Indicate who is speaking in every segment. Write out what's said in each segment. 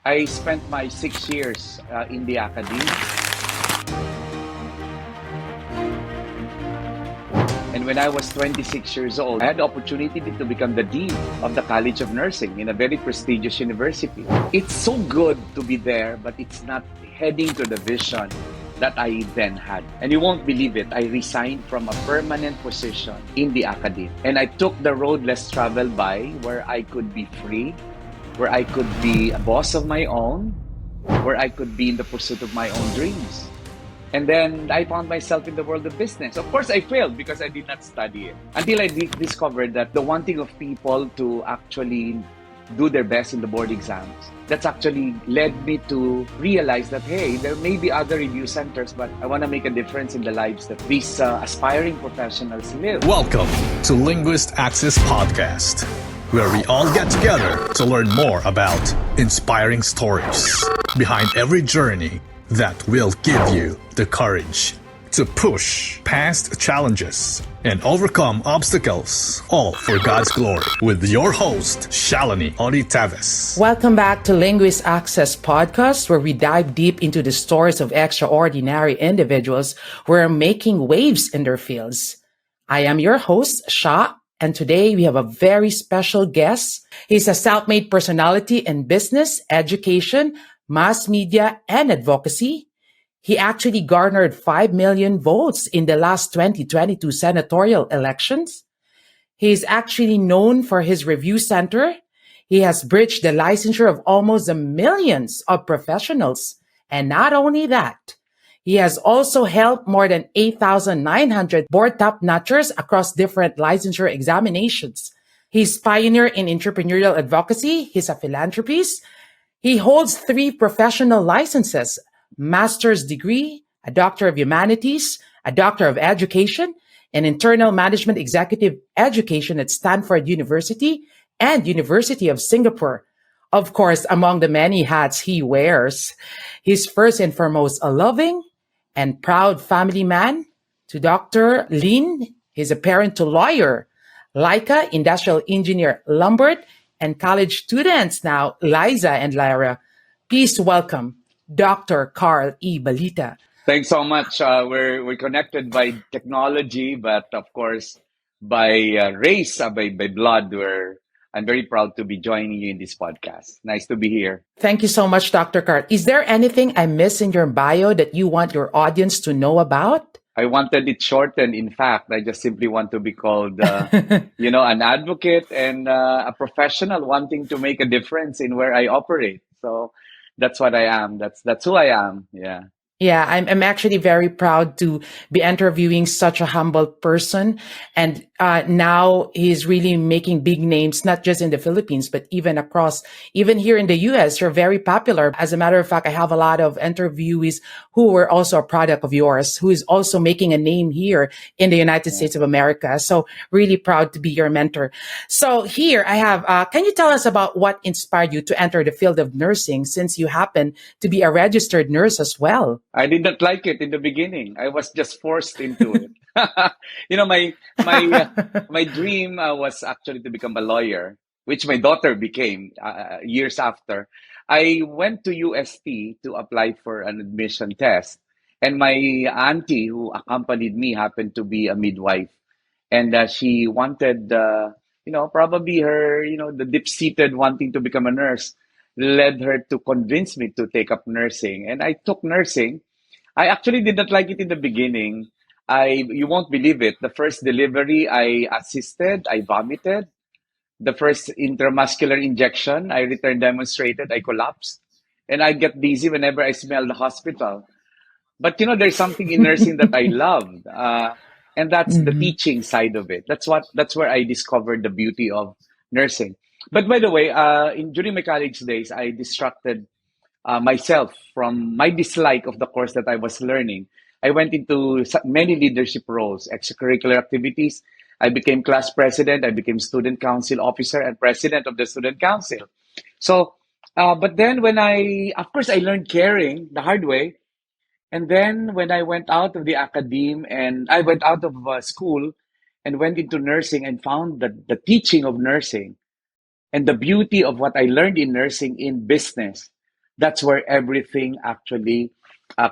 Speaker 1: I spent my 6 years in the academy. And when I was 26 years old, I had the opportunity to become the dean of the College of Nursing in a very prestigious university. It's so good to be there, but it's not heading to the vision that I then had. And you won't believe it, I resigned from a permanent position in the academy. And I took the road less traveled by, where I could be free, where I could be a boss of my own, where I could be in the pursuit of my own dreams. And then I found myself in the world of business. Of course, I failed because I did not study it. Until I discovered that the wanting of people to actually do their best in the board exams, that's actually led me to realize that, hey, there may be other review centers, but I want to make a difference in the lives that these aspiring professionals live.
Speaker 2: Welcome to Linguist Access Podcast, where we all get together to learn more about inspiring stories behind every journey that will give you the courage to push past challenges and overcome obstacles, all for God's glory, with your host, Shalini Oritaves.
Speaker 3: Welcome back to Linguist Access Podcast, where we dive deep into the stories of extraordinary individuals who are making waves in their fields. I am your host, Sha, and today we have a very special guest. He's a self-made personality in business, education, mass media, and advocacy. He actually garnered 5 million votes in the last 2022 senatorial elections. He is actually known for his review center. He has bridged the licensure of almost millions of professionals. And not only that, he has also helped more than 8,900 board top-notchers across different licensure examinations. He's pioneer in entrepreneurial advocacy. He's a philanthropist. He holds 3 professional licenses: master's degree, a doctor of humanities, a doctor of education, and internal management executive education at Stanford University and University of Singapore. Of course, among the many hats he wears, he's first and foremost a loving and proud family man. To Dr. Lin, he's a parent to lawyer, Laika, industrial engineer Lombard, and college students now, Liza and Lyra. Please welcome Dr. Carl E. Balita.
Speaker 1: Thanks so much. We're connected by technology, but of course by race, by blood. I'm very proud to be joining you in this podcast. Nice to be here.
Speaker 3: Thank you so much, Dr. Carl. Is there anything I missed in your bio that you want your audience to know about?
Speaker 1: I wanted it shortened. In fact, I just simply want to be called, an advocate and a professional wanting to make a difference in where I operate. So that's what I am. That's who I am. Yeah.
Speaker 3: Yeah, I'm actually very proud to be interviewing such a humble person. And now he's really making big names, not just in the Philippines, but even here in the US. You're very popular. As a matter of fact, I have a lot of interviewees who were also a product of yours, who is also making a name here in the United States of America. So really proud to be your mentor. So here I have, can you tell us about what inspired you to enter the field of nursing, since you happen to be a registered nurse as well?
Speaker 1: I did not like it in the beginning. I was just forced into it. My dream was actually to become a lawyer, which my daughter became years after. I went to UST to apply for an admission test, and my auntie who accompanied me happened to be a midwife, and she wanted, probably her, the deep-seated wanting to become a nurse led her to convince me to take up nursing. And I took nursing. I actually did not like it in the beginning. You won't believe it. The first delivery I assisted, I vomited. The first intramuscular injection, I returned demonstrated, I collapsed. And I get dizzy whenever I smell the hospital. But there's something in nursing that I loved. And that's the teaching side of it. That's where I discovered the beauty of nursing. But by the way, during my college days, I distracted myself from my dislike of the course that I was learning. I went into many leadership roles, extracurricular activities. I became class president. I became student council officer and president of the student council. So, but then of course, I learned caring the hard way. And then when I went out of the academe and I went out of school and went into nursing and found that the teaching of nursing and the beauty of what I learned in nursing in business That's where everything actually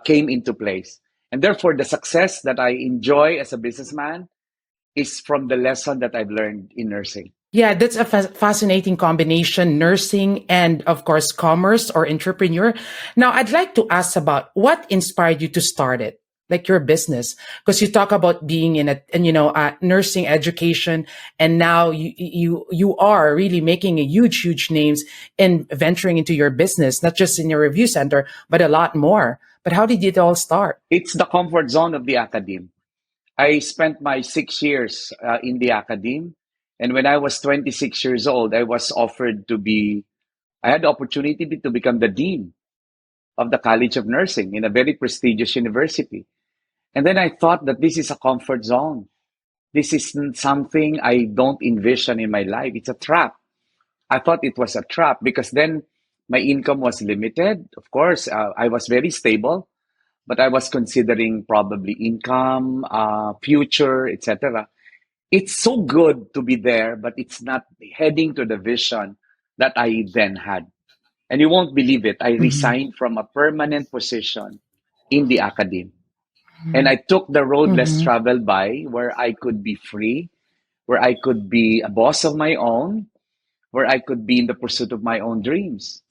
Speaker 1: came into place. And therefore, the success that I enjoy as a businessman is from the lesson that I've learned in nursing.
Speaker 3: Yeah, that's a fascinating combination, nursing and of course commerce or entrepreneur. Now, I'd like to ask about what inspired you to start it, like your business, because you talk about being in a and nursing education, and now you are really making a huge names in venturing into your business, not just in your review center, but a lot more. But how did it all start?
Speaker 1: It's the comfort zone of the academe. I spent my 6 years in the academe. And when I was 26 years old, I had the opportunity to become the dean of the College of Nursing in a very prestigious university. And then I thought that this is a comfort zone. This isn't something I don't envision in my life. It's a trap. I thought it was a trap because then my income was limited. Of course, I was very stable, but I was considering probably income, future, etc. It's so good to be there, but it's not heading to the vision that I then had. And you won't believe it. I
Speaker 3: Mm-hmm.
Speaker 1: resigned from a permanent position in the academy. And I took the road less
Speaker 3: Mm-hmm.
Speaker 1: traveled by, where I could be free, where I could be a boss of my own, where I could be in the pursuit of my own dreams.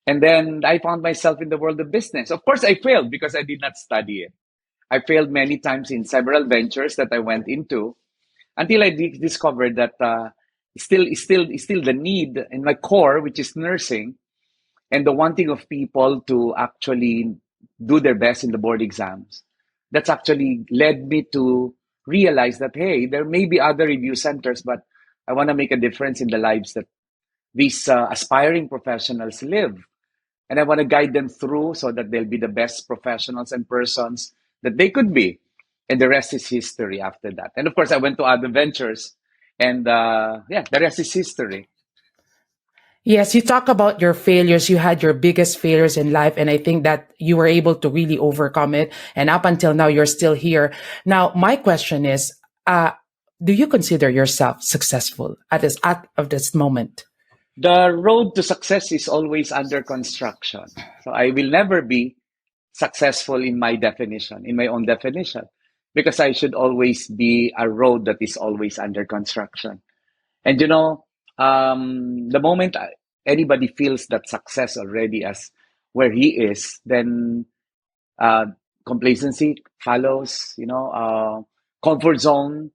Speaker 1: And then I found myself in the world of business. Of course, I failed because I did not study it. I failed many times in several ventures that I went into until I discovered that still the need in my core, which is nursing, and the wanting of people to actually do their best in the board exams. That's actually led me to realize that, hey, there may be other review centers, but I want to make a difference in the lives that these aspiring professionals live. And I want to guide them through so that they'll be the best professionals and persons that they could be. And the rest is history after that. And of course, I went to other ventures. And yeah, the rest is history.
Speaker 3: Yes, you talk about your failures. You had your biggest failures in life, and I think that you were able to really overcome it. And up until now, you're still here. Now, my question is, do you consider yourself successful at of this moment?
Speaker 1: The road to success is always under construction. So I will never be successful in my definition, in my own definition, because I should always be a road that is always under construction. And the moment anybody feels that success already as where he is, then uh, complacency follows. Comfort zone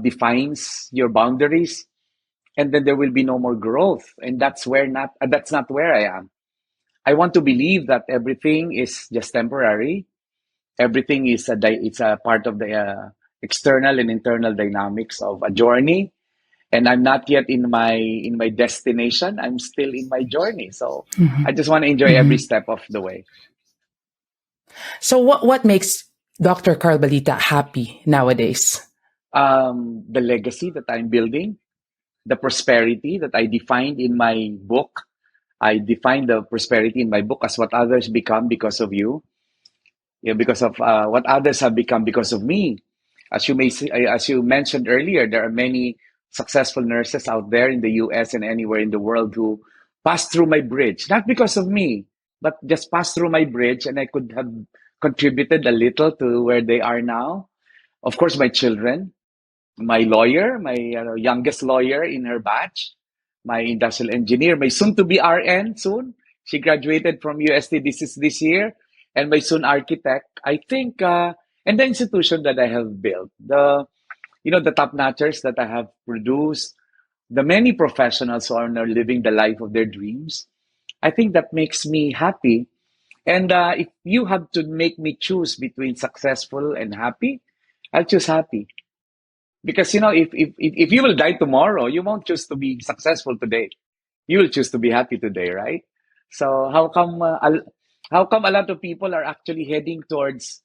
Speaker 1: defines your boundaries, and then there will be no more growth. And that's not where I am. I want to believe that everything is just temporary. Everything is it's a part of the external and internal dynamics of a journey, and I'm not yet in my destination. I'm still in my journey. So I just want to enjoy every
Speaker 3: Mhm.
Speaker 1: step of the way.
Speaker 3: So, what makes Dr. Carl Balita happy nowadays?
Speaker 1: The legacy that I'm building, the prosperity that I defined in my book. I defined the prosperity in my book as what others become because of you. Yeah, because of what others have become because of me. As you may see, as you mentioned earlier, there are many successful nurses out there in the U.S. and anywhere in the world who passed through my bridge, not because of me, but just passed through my bridge, and I could have contributed a little to where they are now. Of course, my children, my lawyer, my youngest lawyer in her batch, my industrial engineer, my soon-to-be RN soon. She graduated from UST this year, and my soon architect. I think, and the institution that I have built, the top notchers that I have produced, the many professionals who are now living the life of their dreams. I think that makes me happy. And if you have to make me choose between successful and happy, I'll choose happy. Because if you will die tomorrow, you won't choose to be successful today. You will choose to be happy today, right? So how come a lot of people are actually heading towards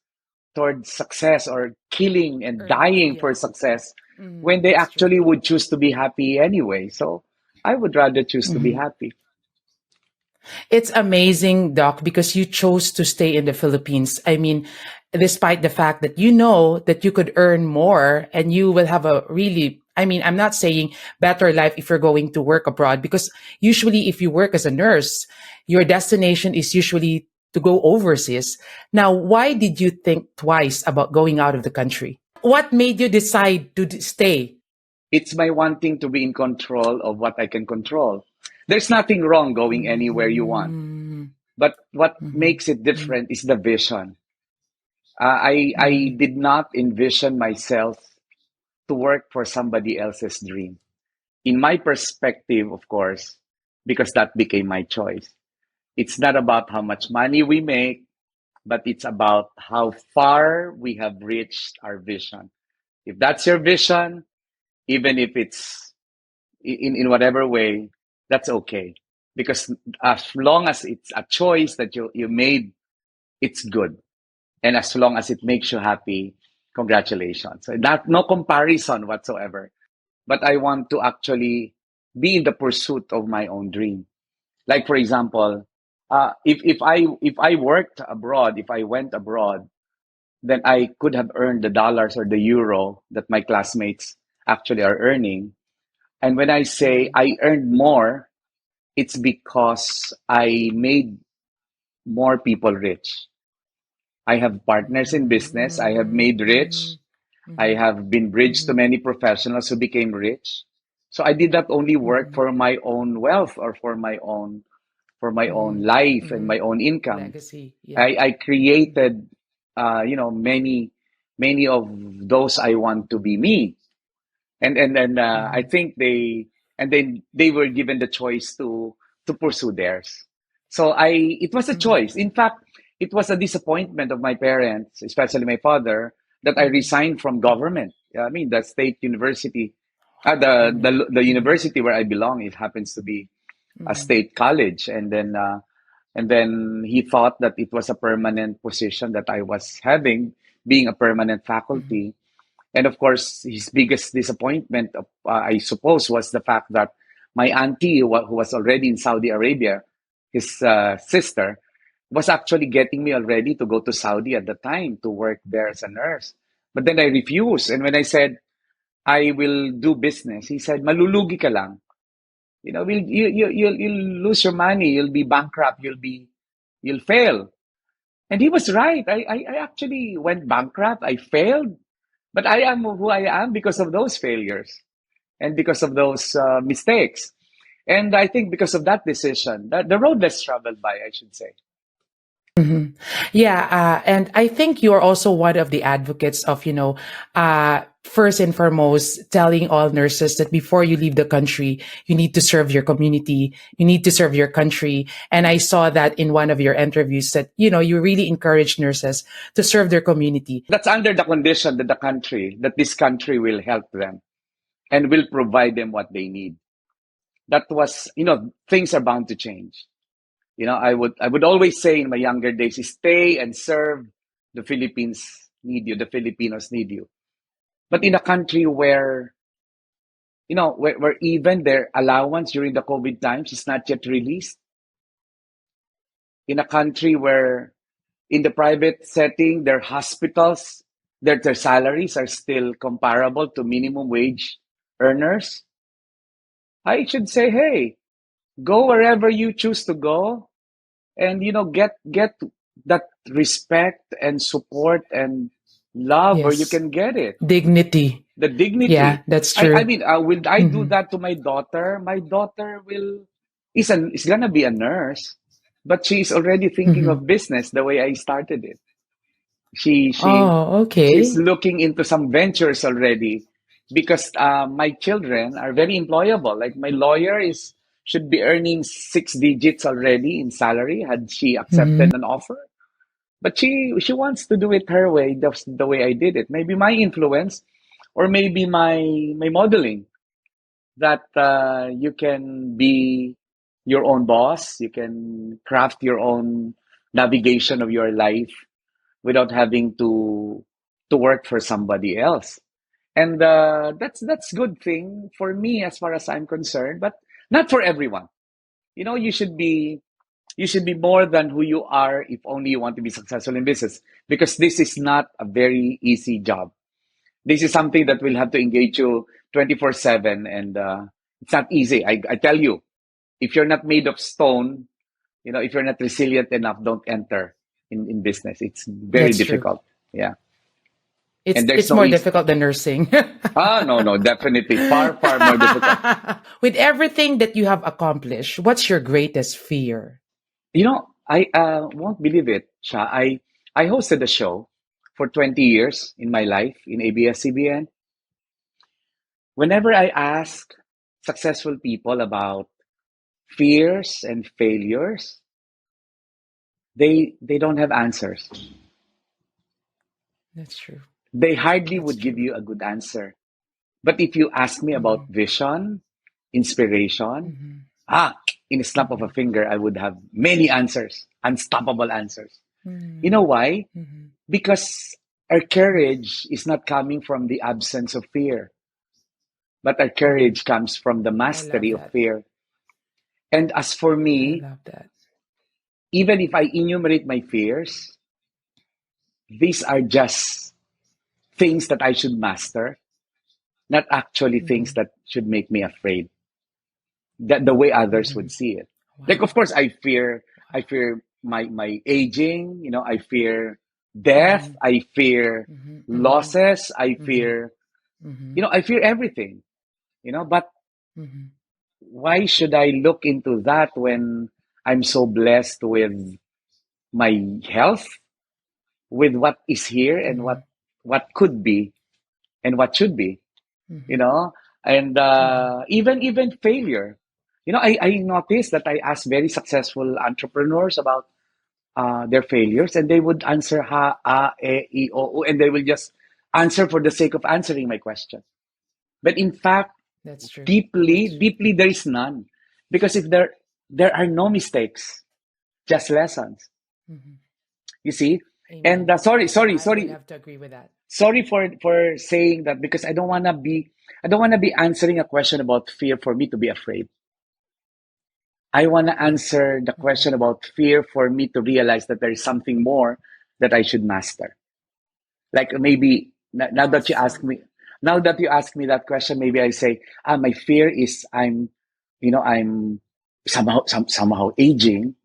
Speaker 1: success or killing and dying for
Speaker 3: Yes,
Speaker 1: success when they
Speaker 3: that's true.
Speaker 1: actually would choose to be happy anyway? So I would rather choose to be
Speaker 3: Mhm.
Speaker 1: happy.
Speaker 3: It's amazing, Doc, because you chose to stay in the Philippines. I mean, despite the fact that you know that you could earn more and you will have a really, I mean, I'm not saying better life if you're going to work abroad, because usually if you work as a nurse, Your destination is usually to go overseas. Now, why did you think twice about going out of the country? What made you decide to stay?
Speaker 1: It's my wanting to be in control of what I can control. There's nothing wrong going anywhere you want.
Speaker 3: Mm,
Speaker 1: But what
Speaker 3: mhm,
Speaker 1: makes it
Speaker 3: mhm,
Speaker 1: different is the vision. I
Speaker 3: mhm,
Speaker 1: did not envision myself to work for somebody else's dream. In my perspective, of course, because that became my choice. It's not about how much money we make, but it's about how far we have reached our vision. If that's your vision, even if it's in whatever way, that's okay. Because as long as it's a choice that you made, it's good. And as long as it makes you happy, congratulations. So that no comparison whatsoever. But I want to actually be in the pursuit of my own dream. Like for example, if I worked abroad, if I went abroad, then I could have earned the dollars or the euro that my classmates actually are earning. And when I say
Speaker 3: mhm,
Speaker 1: I earned more, it's because I made more people rich. I have partners in business. I have
Speaker 3: mhm,
Speaker 1: made rich.
Speaker 3: mhm,
Speaker 1: I
Speaker 3: mhm,
Speaker 1: have been bridged to
Speaker 3: mhm,
Speaker 1: many professionals who became rich. So I did not only work
Speaker 3: mhm,
Speaker 1: for my own wealth or for my own
Speaker 3: mhm,
Speaker 1: life and my
Speaker 3: mhm.
Speaker 1: own income.
Speaker 3: Legacy, yeah.
Speaker 1: I created, many of those I want to be me. And then I
Speaker 3: Mhm,
Speaker 1: think they were given the choice to pursue theirs. So it was a
Speaker 3: mhm,
Speaker 1: choice. In fact, it was a disappointment of my parents, especially my father, that I
Speaker 3: mhm,
Speaker 1: resigned from
Speaker 3: mhm.
Speaker 1: government. I mean, the state university,
Speaker 3: Government.
Speaker 1: the
Speaker 3: Mhm,
Speaker 1: university where I belong, it happens to be a
Speaker 3: mhm,
Speaker 1: state college, and then he thought that it was a permanent position that I was having, being a permanent
Speaker 3: mhm,
Speaker 1: faculty. And of course, his biggest disappointment, I suppose, was the fact that my auntie, who was already in Saudi Arabia, his sister, was actually getting me already to go to Saudi at the time to work there as a nurse. But then I refused. And when I said, I will do business, he said, malulugi ka lang. You'll lose your money. You'll be bankrupt. You'll fail. And he was right. I actually went bankrupt. I failed. But I am who I am because of those failures and because of those mistakes. And I think because of that decision, that the road less traveled by, I should say.
Speaker 3: mhm. Yeah, and I think you're also one of the advocates of, first and foremost, telling all nurses that before you leave the country, you need to serve your community, you need to serve your country. And I saw that in one of your interviews that, you really encourage nurses to serve their community.
Speaker 1: That's under the condition that this country will help them and will provide them what they need. That was, things are bound to change. I would always say in my younger days, stay and serve. The Philippines need you. The Filipinos need you. But in a country where even their allowance during the COVID times is not yet released, in a country where in the private setting, their hospitals, their salaries are still comparable to minimum wage earners, I should say, hey, go wherever you choose to go and get that respect and support and love where you
Speaker 3: Yes.
Speaker 1: can get it.
Speaker 3: Dignity.
Speaker 1: The
Speaker 3: Yeah,
Speaker 1: dignity.
Speaker 3: that's
Speaker 1: I
Speaker 3: true.
Speaker 1: mean, will I do
Speaker 3: Hmm.
Speaker 1: that to my daughter? My daughter is gonna be a nurse, but she's already thinking
Speaker 3: Hmm.
Speaker 1: of business the way I started it. She she
Speaker 3: Oh,
Speaker 1: she's
Speaker 3: okay.
Speaker 1: looking into some ventures already because my children are very employable. Like my lawyer is should be earning six digits already in salary had she
Speaker 3: Hmm.
Speaker 1: accepted an offer. But she wants to do it her way, the way I did it. Maybe my influence, or maybe my modeling that you can be your own boss. You can craft your own navigation of your life without having to work for somebody else. And that's good thing for me as far as I'm concerned, but not for everyone. You should be more than who you are if only you want to be successful in business, because this is not a very easy job. This is something that will have to engage you 24/7, and it's not easy. I tell you, if you're not made of stone, If you're not resilient enough, don't enter in business. It's very
Speaker 3: That's true.
Speaker 1: difficult. Yeah.
Speaker 3: It's
Speaker 1: And there's
Speaker 3: it's
Speaker 1: no
Speaker 3: more
Speaker 1: easy.
Speaker 3: difficult than nursing.
Speaker 1: No, no, definitely far, far more difficult.
Speaker 3: With everything that you have accomplished, what's your greatest fear?
Speaker 1: I won't believe it, Sha. I hosted a show for 20 years in my life in ABS-CBN. Whenever I ask successful people about fears and failures, they don't have answers.
Speaker 3: That's true.
Speaker 1: They hardly
Speaker 3: That's
Speaker 1: would give
Speaker 3: true.
Speaker 1: you a good answer. But if you ask me about
Speaker 3: Mm-hmm.
Speaker 1: vision, inspiration,
Speaker 3: Mm-hmm.
Speaker 1: ah, in a snap of a
Speaker 3: Mm-hmm.
Speaker 1: finger, I would have many answers, unstoppable answers. You know
Speaker 3: Mm-hmm.
Speaker 1: why?
Speaker 3: Mm-hmm.
Speaker 1: Because our courage is not coming from the absence of fear, but our
Speaker 3: Mm-hmm.
Speaker 1: courage comes from the
Speaker 3: I love
Speaker 1: mastery of
Speaker 3: that.
Speaker 1: fear. And as for
Speaker 3: I
Speaker 1: me,
Speaker 3: love that.
Speaker 1: even if I enumerate my fears, these are just things that I should master, not actually things
Speaker 3: Mm-hmm.
Speaker 1: that should make me afraid, that the way others
Speaker 3: Mm-hmm.
Speaker 1: would see it. Like, of
Speaker 3: Wow.
Speaker 1: course, I fear my aging, I fear death,
Speaker 3: Mm-hmm.
Speaker 1: I fear
Speaker 3: Mm-hmm. Mm-hmm.
Speaker 1: losses, I
Speaker 3: Mm-hmm.
Speaker 1: fear,
Speaker 3: Mm-hmm.
Speaker 1: I fear everything, but
Speaker 3: Mm-hmm.
Speaker 1: why should I look into that when I'm so blessed with my health, with what is here and
Speaker 3: Mm-hmm.
Speaker 1: what could be and what should be, you
Speaker 3: Mm-hmm.
Speaker 1: know? And
Speaker 3: Mm-hmm.
Speaker 1: even failure. I noticed that I asked very successful entrepreneurs about their failures, and they would answer ha, e, o, and they will just answer for the sake of answering my question. But in fact,
Speaker 3: That's true.
Speaker 1: deeply,
Speaker 3: That's true.
Speaker 1: deeply, there is none, because if there are no mistakes, just lessons.
Speaker 3: Mm-hmm.
Speaker 1: You see, and
Speaker 3: Amen.
Speaker 1: sorry, sorry,
Speaker 3: I would
Speaker 1: sorry,
Speaker 3: have to agree with that.
Speaker 1: sorry for saying that, because I don't want to be answering a question about fear for me to be afraid. I want to
Speaker 3: Yeah.
Speaker 1: answer the
Speaker 3: Mm-hmm.
Speaker 1: question about fear for me to realize that there is something more that I should master. Like, maybe now that you ask
Speaker 3: Awesome.
Speaker 1: me, that question, maybe I say, my fear is I'm somehow aging,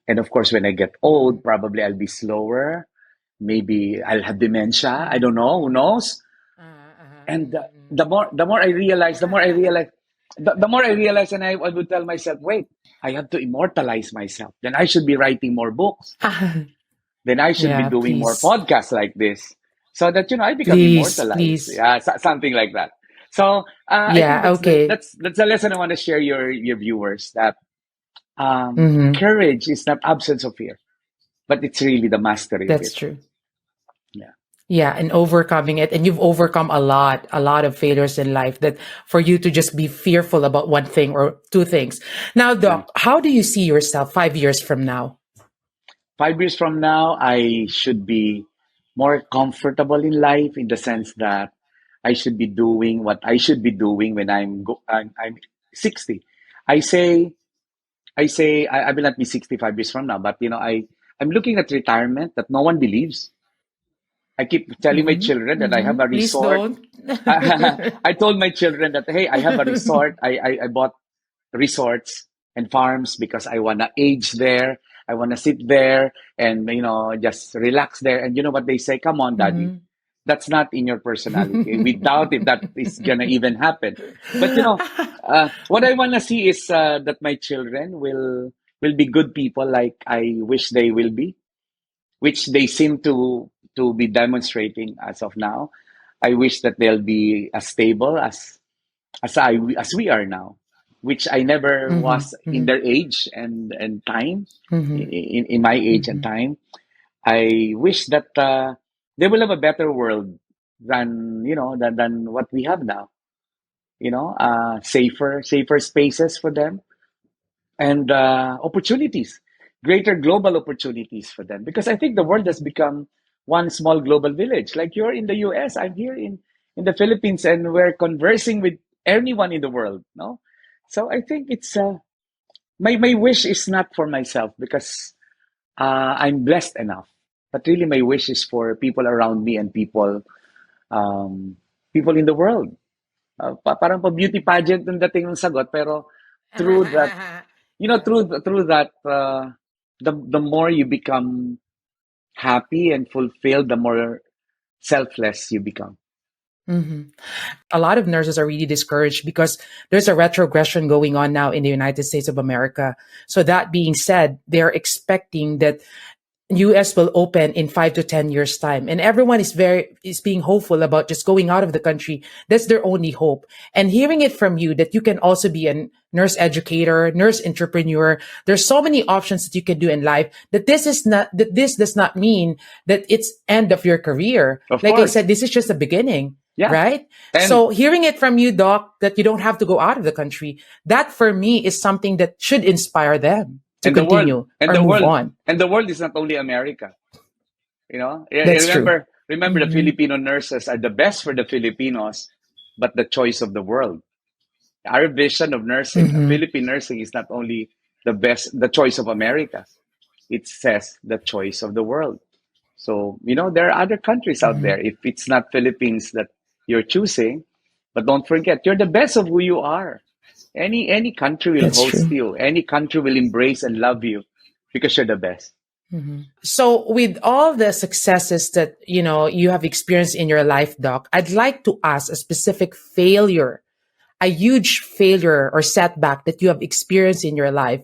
Speaker 1: and of course, when I get
Speaker 3: Mm-hmm.
Speaker 1: old, probably I'll be slower. Maybe I'll have dementia. I
Speaker 3: Mm-hmm.
Speaker 1: don't know. Who
Speaker 3: Mm-hmm.
Speaker 1: knows? And the more I realize, and I would tell myself, wait, I have to immortalize myself. Then I should be writing more books. Then I should be
Speaker 3: Yeah,
Speaker 1: doing more
Speaker 3: please.
Speaker 1: podcasts like this, so that I become
Speaker 3: Please,
Speaker 1: immortalized.
Speaker 3: please.
Speaker 1: Yeah, something like that. So I think
Speaker 3: Yeah, okay.
Speaker 1: that's the lesson I want to share your viewers, that
Speaker 3: Mm-hmm.
Speaker 1: courage is not absence of fear, but it's really the mastery of
Speaker 3: That's
Speaker 1: it.
Speaker 3: true.
Speaker 1: Yeah.
Speaker 3: Yeah, and overcoming it. And you've overcome a lot of failures in life that for you to just be fearful about one thing or two things. Now,
Speaker 1: Yeah.
Speaker 3: Doc, how do you see yourself 5 years from now?
Speaker 1: 5 years from now, I should be more comfortable in life, in the sense that I should be doing what I should be doing when I'm 60. I say I will not be 65 years from now, but I'm looking at retirement that no one believes. I keep telling my
Speaker 3: Mm-hmm.
Speaker 1: children that I have
Speaker 3: Mm-hmm.
Speaker 1: a
Speaker 3: Please
Speaker 1: resort.
Speaker 3: don't.
Speaker 1: I told my children that, hey, I have a resort. I bought resorts and farms because I want to age there. I want to sit there and just relax there. And you know what they say? Come on, daddy.
Speaker 3: Mm-hmm.
Speaker 1: That's not in your personality. We doubt if that is gonna even happen. But what I want to see is that my children will be good people, like I wish they will be, which they seem to be demonstrating as of now. I wish that they'll be as stable as we are now, which I never
Speaker 3: Mm-hmm.
Speaker 1: was in
Speaker 3: Mm-hmm.
Speaker 1: their age and time,
Speaker 3: Mm-hmm.
Speaker 1: in my age and
Speaker 3: Mm-hmm.
Speaker 1: time. I wish that they will have a better world than what we have now. Safer spaces for them, and opportunities, greater global opportunities for them. Because I think the world has become one small global village. Like, you're in the US, I'm here in the Philippines, and we're conversing with anyone in the world. No, so I think it's my wish is not for myself, because I'm blessed enough. But really, my wish is for people around me, and um, people in the world. Parang pa beauty pageant yung dating ng sagot, pero through that, through that. the more you become happy and fulfilled, the more selfless you become.
Speaker 3: Mhm. A lot of nurses are really discouraged because there's a retrogression going on now in the United States of America. So that being said, they're expecting that US will open in 5 to 10 years time, and everyone is being hopeful about just going out of the country. That's their only hope. And hearing it from you that you can also be a nurse educator, nurse entrepreneur, there's so many options that you can do in life, that this does not mean that it's end of your career.
Speaker 1: Of
Speaker 3: Like I
Speaker 1: course.
Speaker 3: said, this is just a beginning,
Speaker 1: Yeah.
Speaker 3: right?
Speaker 1: And
Speaker 3: So hearing it from you, Doc, that you don't have to go out of the country, that for me is something that should inspire them to
Speaker 1: and the world
Speaker 3: continue
Speaker 1: and
Speaker 3: or
Speaker 1: the
Speaker 3: move
Speaker 1: world
Speaker 3: on.
Speaker 1: and the world is not only America.
Speaker 3: That's true.
Speaker 1: Remember the
Speaker 3: Hmm.
Speaker 1: Filipino nurses are the best for the Filipinos, but the choice of the world. Our vision of nursing,
Speaker 3: Hmm.
Speaker 1: Philippine nursing, is not only the choice of America. It says the choice of the world. So, there are other countries out
Speaker 3: Hmm.
Speaker 1: there. If it's not Philippines that you're choosing, but don't forget, you're the best of who you are. Any country will
Speaker 3: That's
Speaker 1: host
Speaker 3: true.
Speaker 1: you. Any country will embrace and love you because you're the best.
Speaker 3: So, with all the successes that you have experienced in your life, Doc, I'd like to ask a specific failure, a huge failure or setback that you have experienced in your life,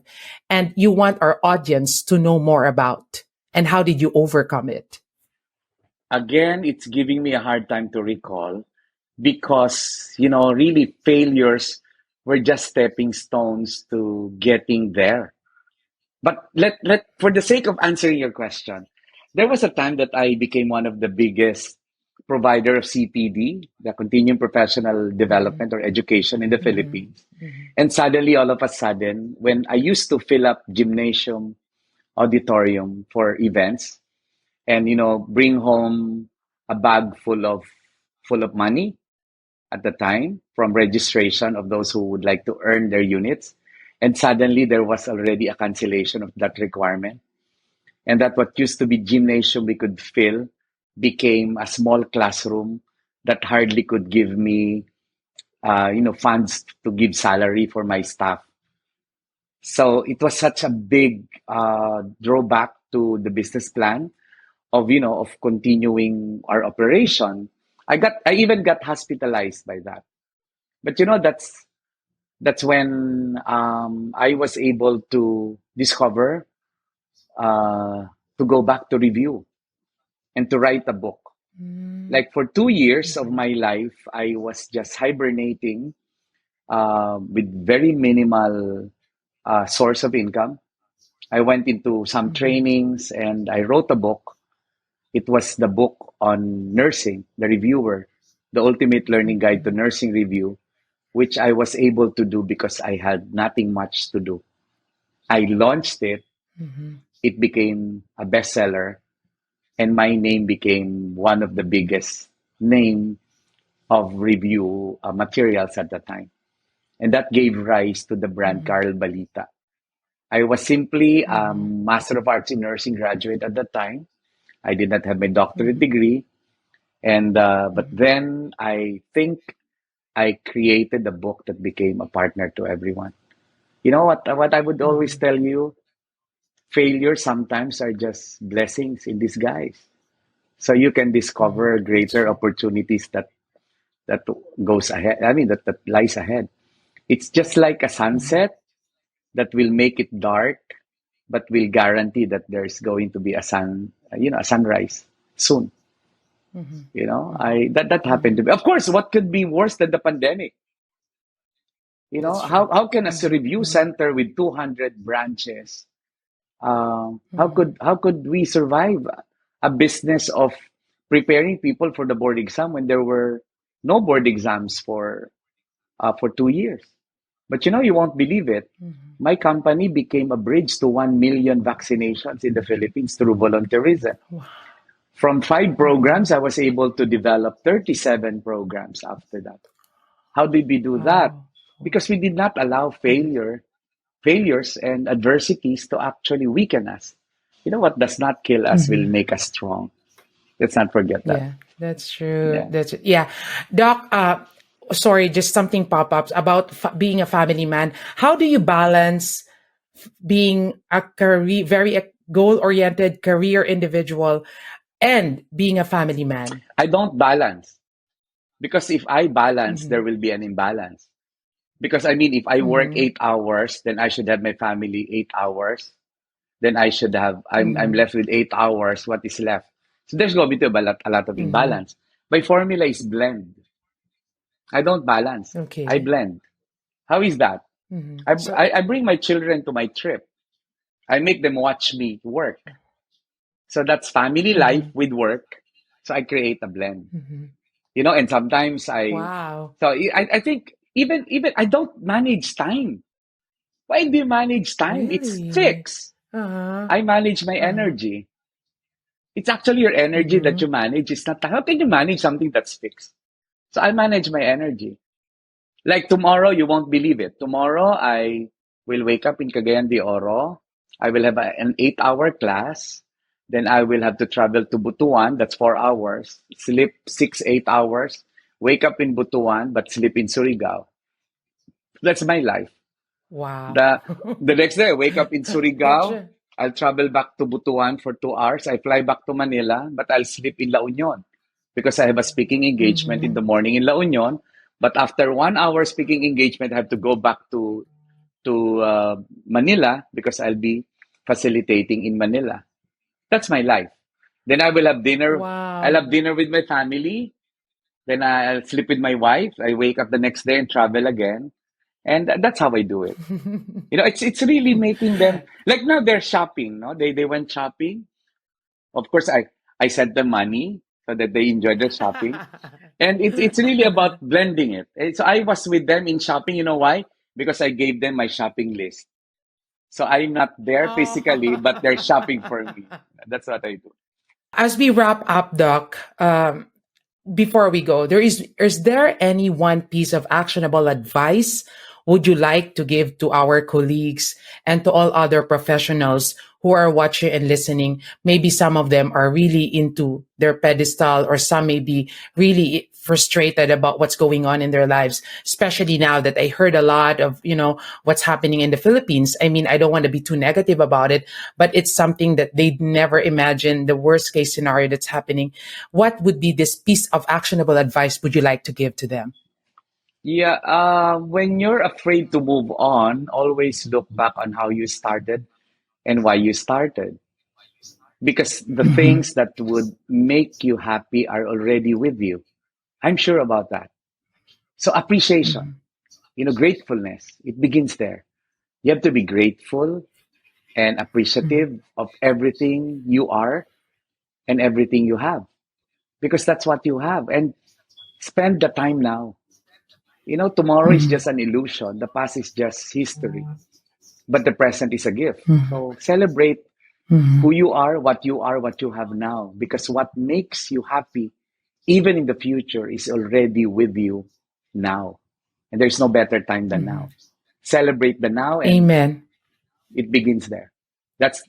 Speaker 3: and you want our audience to know more about. And how did you overcome it?
Speaker 1: Again, it's giving me a hard time to recall because, really failures were just stepping stones to getting there. But for the sake of answering your question, there was a time that I became one of the biggest provider of CPD, the continuing professional
Speaker 3: Hmm.
Speaker 1: development or education in the
Speaker 3: Hmm.
Speaker 1: Philippines. And suddenly, all of a sudden, when I used to fill up gymnasium, auditorium for events, and bring home a bag full of money at the time from registration of those who would like to earn their units, and suddenly there was already a cancellation of that requirement, and that what used to be gymnasium we could fill became a small classroom that hardly could give me funds to give salary for my staff. So it was such a big drawback to the business plan of continuing our operation. I even got hospitalized by that. But that's when I was able to discover uh, to go back to review and to write a book. Like for 2 years of my life, I was just hibernating with very minimal source of income. I went into some
Speaker 3: Hmm.
Speaker 1: trainings and I wrote a book. It was the book on nursing, the reviewer, the ultimate learning guide to
Speaker 3: Hmm.
Speaker 1: nursing review, which I was able to do because I had nothing much to do. I launched it,
Speaker 3: Hmm.
Speaker 1: it became a bestseller, and my name became one of the biggest name of review materials at the time. And that gave rise to the brand
Speaker 3: Hmm.
Speaker 1: Carl Balita. I was simply a
Speaker 3: Hmm.
Speaker 1: Master of Arts in Nursing graduate at the time. I did not have my doctorate
Speaker 3: Hmm.
Speaker 1: degree, and but
Speaker 3: Hmm.
Speaker 1: then I think I created a book that became a partner to everyone. You know what? What I would always
Speaker 3: Hmm.
Speaker 1: tell you: failures sometimes are just blessings in disguise. So you can
Speaker 3: Hmm.
Speaker 1: discover
Speaker 3: That's
Speaker 1: greater
Speaker 3: true.
Speaker 1: opportunities that goes ahead. I mean that lies ahead. It's just like a
Speaker 3: Hmm.
Speaker 1: sunset that will make it dark, but will guarantee that there's going to be a sunrise soon.
Speaker 3: Hmm. Hmm.
Speaker 1: I that happened
Speaker 3: Hmm.
Speaker 1: to me. Of course, what could be worse than the pandemic?
Speaker 3: That's
Speaker 1: How
Speaker 3: true.
Speaker 1: can a
Speaker 3: Hmm.
Speaker 1: review
Speaker 3: Hmm.
Speaker 1: center with 200 branches, how
Speaker 3: Hmm.
Speaker 1: could we survive a business of preparing people for the board exam when there were no board exams for 2 years? But you won't believe it.
Speaker 3: Hmm.
Speaker 1: My company became a bridge to 1 million vaccinations in the Philippines through volunteerism.
Speaker 3: Wow.
Speaker 1: From five
Speaker 3: Hmm.
Speaker 1: programs, I was able to develop 37 programs after that. How did we do that?
Speaker 3: Wow.
Speaker 1: Because we did not allow
Speaker 3: Hmm.
Speaker 1: failures and adversities to actually weaken us. What does not kill us will
Speaker 3: Hmm.
Speaker 1: make us strong. Let's not forget that.
Speaker 3: Yeah, that's true.
Speaker 1: Yeah.
Speaker 3: Yeah, Doc. Sorry, just something pop ups about being a family man. How do you balance being a career, very goal oriented career individual, and being a family man?
Speaker 1: I don't balance because if I balance,
Speaker 3: Mm-hmm.
Speaker 1: there will be an imbalance. Because I mean, if I work
Speaker 3: Mm-hmm.
Speaker 1: 8 hours, then I should have my family 8 hours. Then I should have, I'm
Speaker 3: Mm-hmm.
Speaker 1: left with 8 hours. What is left? So there's going to be a lot of
Speaker 3: Mm-hmm.
Speaker 1: imbalance. My formula is blend. I don't balance. I
Speaker 3: Okay.
Speaker 1: blend. How is that?
Speaker 3: Mm-hmm.
Speaker 1: I,
Speaker 3: So.
Speaker 1: I bring my children to my trip. I make them watch me work. So that's family life
Speaker 3: Mm-hmm.
Speaker 1: with work. So I create a blend.
Speaker 3: Mm-hmm.
Speaker 1: And sometimes
Speaker 3: Wow.
Speaker 1: I think even I don't manage time. Why do you manage time? It's
Speaker 3: Really?
Speaker 1: fixed.
Speaker 3: Uh-huh.
Speaker 1: I manage my
Speaker 3: Uh-huh.
Speaker 1: energy. It's actually your energy that
Speaker 3: Mm-hmm.
Speaker 1: you manage. It's not, how can you manage something that's fixed? So I manage my energy. Like tomorrow, you won't believe it. Tomorrow, I will wake up in Cagayan de Oro. I will have an 8 hour class. Then I will have to travel to Butuan. That's 4 hours. Sleep 6, 8 hours. Wake up in Butuan, but sleep in Surigao. That's my life.
Speaker 3: Wow.
Speaker 1: The the next day, I wake up in
Speaker 3: It's
Speaker 1: Surigao. I'll travel back to Butuan for 2 hours. I fly back to Manila, but I'll sleep in La Union because I have a speaking engagement in
Speaker 3: mm-hmm.
Speaker 1: the morning in La Union. But after 1 hour speaking engagement, I have to go back to Manila because I'll be facilitating in Manila. That's my life. Then I will have dinner. I'll
Speaker 3: Wow.
Speaker 1: have dinner with my family. Then I'll sleep with my wife. I wake up the next day and travel again. And that's how I do it. It's really making them like now they're shopping. No, they went shopping. Of course, I sent them money so that they enjoy their shopping, and it's really about blending it. So I was with them in shopping. You know why? Because I gave them my shopping list. So I'm not there physically, but they're shopping for me.
Speaker 3: Oh.
Speaker 1: That's what I do.
Speaker 3: As we wrap up, Doc, before we go, is there any one piece of actionable advice would you like to give to our colleagues and to all other professionals who are watching and listening? Maybe some of them are really into their pedestal, or some may be really frustrated about what's going on in their lives, especially now that I heard a lot of, what's happening in the Philippines. I mean, I don't want to be too negative about it, but it's something that they'd never imagined, the worst case scenario that's happening. What would be this piece of actionable advice would you like to give to them?
Speaker 1: Yeah, when you're afraid to move on, always look back on how you started and why you started. Because the
Speaker 3: Mm-hmm.
Speaker 1: things that would make you happy are already with you. I'm sure about that. So appreciation,
Speaker 3: Mm-hmm.
Speaker 1: gratefulness, it begins there. You have to be grateful and
Speaker 3: Mm-hmm.
Speaker 1: appreciative of everything you are and everything you have because that's what you have. And spend the time now. Tomorrow is
Speaker 3: Mm-hmm.
Speaker 1: just an illusion. The past is just history, but the present is a gift.
Speaker 3: Mm-hmm.
Speaker 1: So celebrate
Speaker 3: Mm-hmm.
Speaker 1: who you are, what you have now, because what makes you happy, even in the future, is already with you now. And there's no better time than
Speaker 3: Mm-hmm.
Speaker 1: now. Celebrate the now, and
Speaker 3: Amen.
Speaker 1: it begins there. That's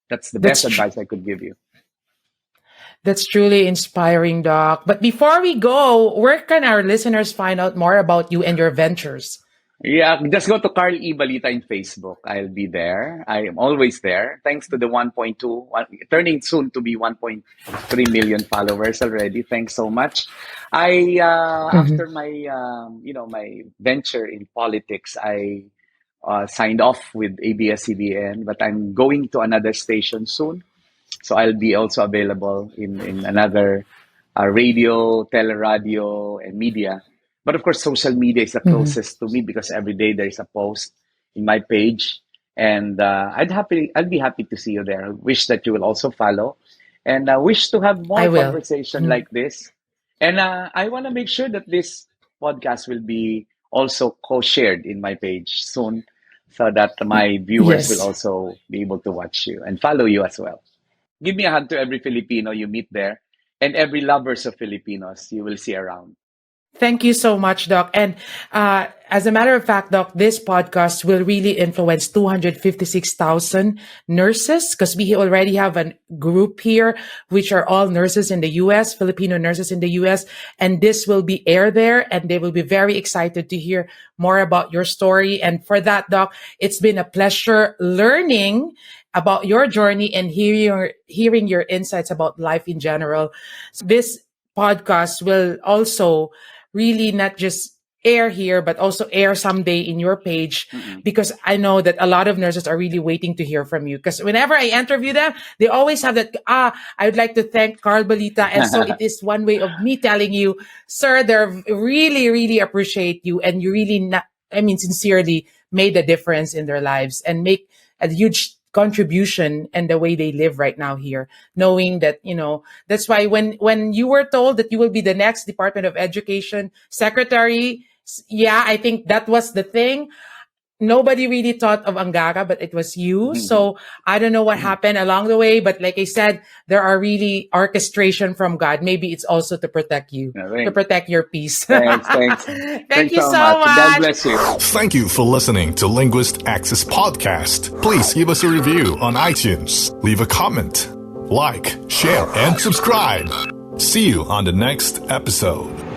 Speaker 1: that's the best
Speaker 3: That's tr-
Speaker 1: advice I could give you.
Speaker 3: that's truly inspiring, Doc. But before we go, where can our listeners find out more about you and your ventures?
Speaker 1: Yeah, just go to Carl E. Balita in Facebook. I'll be there. I am always there. Thanks to the 1.2, turning soon to be 1.3 million followers already. Thanks so much.
Speaker 3: Mm-hmm.
Speaker 1: After my venture in politics, I signed off with ABS-CBN, but I'm going to another station soon. So I'll be also available in another radio, teleradio, and media. But of course, social media is the
Speaker 3: Mm-hmm.
Speaker 1: closest to me because every day there is a post in my page, and I'd be happy to see you there. I wish that you will also follow, and I wish to have
Speaker 3: I
Speaker 1: more
Speaker 3: will.
Speaker 1: conversation
Speaker 3: Mhm.
Speaker 1: like this. And I want to make sure that this podcast will be also co-shared in my page soon, so that my viewers will
Speaker 3: Yes.
Speaker 1: also be able to watch you and follow you as well. Give me a hug to every Filipino you meet there and every lovers of Filipinos you will see around.
Speaker 3: Thank you so much, Doc. And as a matter of fact, Doc, this podcast will really influence 256,000 nurses because we already have a group here, which are all nurses in the U.S., Filipino nurses in the U.S. And this will be aired there, and they will be very excited to hear more about your story. And for that, Doc, it's been a pleasure learning about your journey and hearing your insights about life in general. This podcast will also really not just air here, but also air someday in your page,
Speaker 1: Mm-mm.
Speaker 3: because I know that a lot of nurses are really waiting to hear from you. Because whenever I interview them, they always have that, I would like to thank Carl Balita. And so it is one way of me telling you, sir, they really, really appreciate you. And you really, sincerely made a difference in their lives and make a huge contribution and the way they live right now here, knowing that, that's why when you were told that you will be the next Department of Education secretary, yeah, I think that was the thing. Nobody really thought of Angara, but it was you. So I don't know what happened along the way, but like I said, there are really orchestration from God. Maybe it's also to protect you, to protect your peace.
Speaker 1: Thanks.
Speaker 3: Thank
Speaker 1: Thanks
Speaker 3: you
Speaker 1: so
Speaker 3: so
Speaker 1: much. God
Speaker 3: much.
Speaker 1: bless you.
Speaker 2: Thank you for listening to Linguist Access Podcast. Please give us a review on iTunes. Leave a comment. Like, share, and subscribe. See you on the next episode.